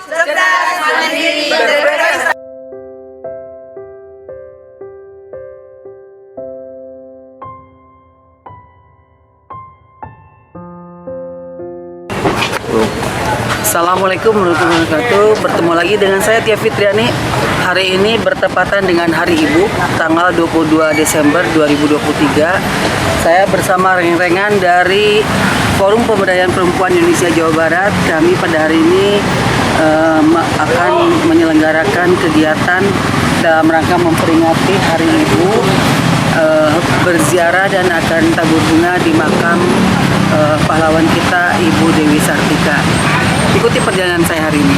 cerdas, mandiri, berprestasi. Assalamualaikum warahmatullahi wabarakatuh. Bertemu lagi dengan saya Tia Fitriani. Hari ini bertepatan dengan Hari Ibu, tanggal 22 Desember 2023. Saya bersama reng-rengan dari Forum Pemberdayaan Perempuan Indonesia Jawa Barat. Kami pada hari ini akan menyelenggarakan kegiatan dalam rangka memperingati Hari Ibu, berziarah dan akan tabur bunga di makam pahlawan kita Ibu Dewi Sartika. Ikuti perjalanan saya hari ini.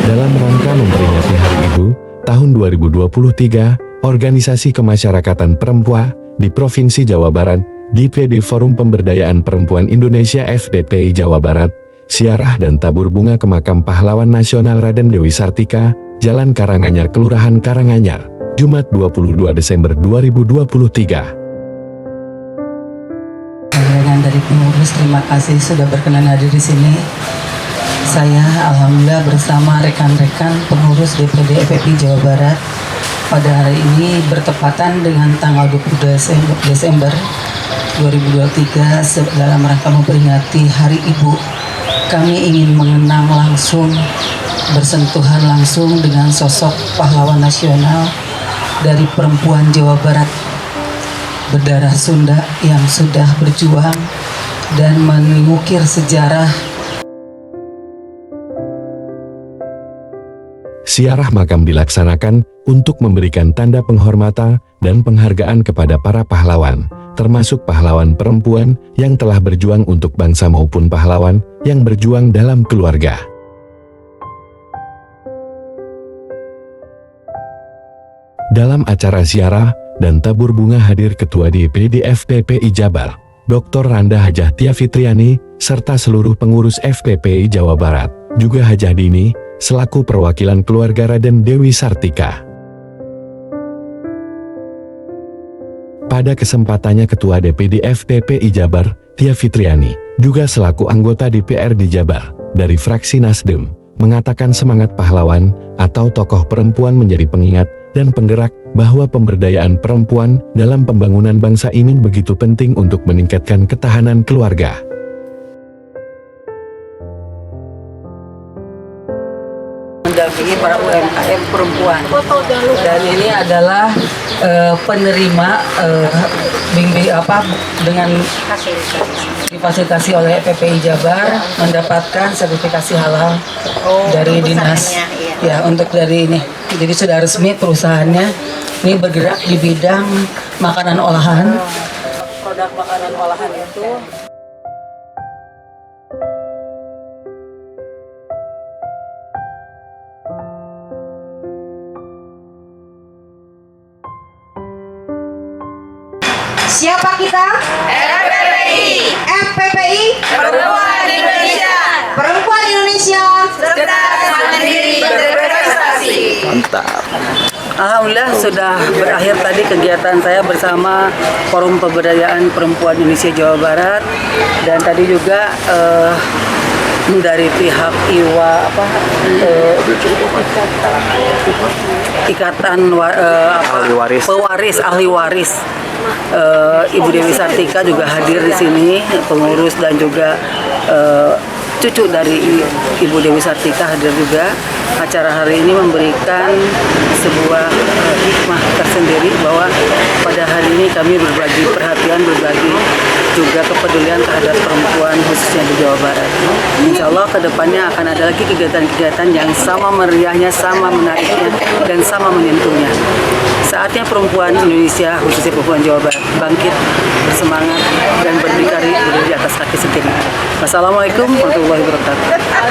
Dalam rangka memperingati Hari Ibu tahun 2023, Organisasi Kemasyarakatan Perempuan di Provinsi Jawa Barat, DPD Forum Pemberdayaan Perempuan Indonesia FPPI Jawa Barat, ziarah dan tabur bunga ke makam pahlawan nasional Raden Dewi Sartika, Jalan Karanganyar, Kelurahan Karanganyar, Jumat 22 Desember 2023. Dari pengurus, terima kasih sudah berkenan hadir di sini. Saya alhamdulillah bersama rekan-rekan pengurus DPD FPPI Jawa Barat pada hari ini bertepatan dengan tanggal 20 Desember 2023 dalam rangka memperingati Hari Ibu. Kami ingin mengenang langsung, bersentuhan langsung dengan sosok pahlawan nasional dari perempuan Jawa Barat berdarah Sunda yang sudah berjuang dan mengukir sejarah. Ziarah makam dilaksanakan untuk memberikan tanda penghormatan dan penghargaan kepada para pahlawan, termasuk pahlawan perempuan yang telah berjuang untuk bangsa maupun pahlawan yang berjuang dalam keluarga. Dalam acara ziarah dan tabur bunga hadir Ketua DPD FPPI Jabar, Dr. Randa Hajah Tia Fitriani, serta seluruh pengurus FPPI Jawa Barat, juga Hajah Dini, selaku perwakilan keluarga Raden Dewi Sartika. Pada kesempatannya Ketua DPD FPPI Jabar, Tia Fitriani, juga selaku anggota DPRD Jabar, dari fraksi Nasdem, mengatakan semangat pahlawan atau tokoh perempuan menjadi pengingat dan penggerak bahwa pemberdayaan perempuan dalam pembangunan bangsa ini begitu penting untuk meningkatkan ketahanan keluarga. Mendampingi para UMKM perempuan, dan ini adalah penerima dengan difasilitasi oleh FPPI Jabar mendapatkan sertifikasi halal dari dinas ya untuk dari ini. Jadi sudah resmi perusahaannya ini bergerak di bidang makanan olahan. Produk makanan olahan itu Siapa kita? FPPI. FPPI. Perempuan Indonesia. Perempuan Indonesia. Cerdas, mandiri, berprestasi. Mantap. Alhamdulillah sudah berakhir tadi kegiatan saya bersama Forum Pemberdayaan Perempuan Indonesia Jawa Barat, dan tadi juga dari pihak ikatan ahli waris Ibu Dewi Sartika juga hadir di sini, pengurus dan juga cucu dari Ibu Dewi Sartika hadir juga. Acara hari ini memberikan sebuah hikmah tersendiri bahwa pada hari ini kami berbagi perhatian, berbagi juga kepedulian terhadap perempuan khususnya di Jawa Barat. Insya Allah kedepannya akan ada lagi kegiatan-kegiatan yang sama meriahnya, sama menariknya, dan sama menyentuhnya. Saatnya perempuan Indonesia, khususnya perempuan Jawa Barat, bangkit, bersemangat, dan berdikari di atas kaki sendiri. Wassalamualaikum warahmatullahi wabarakatuh.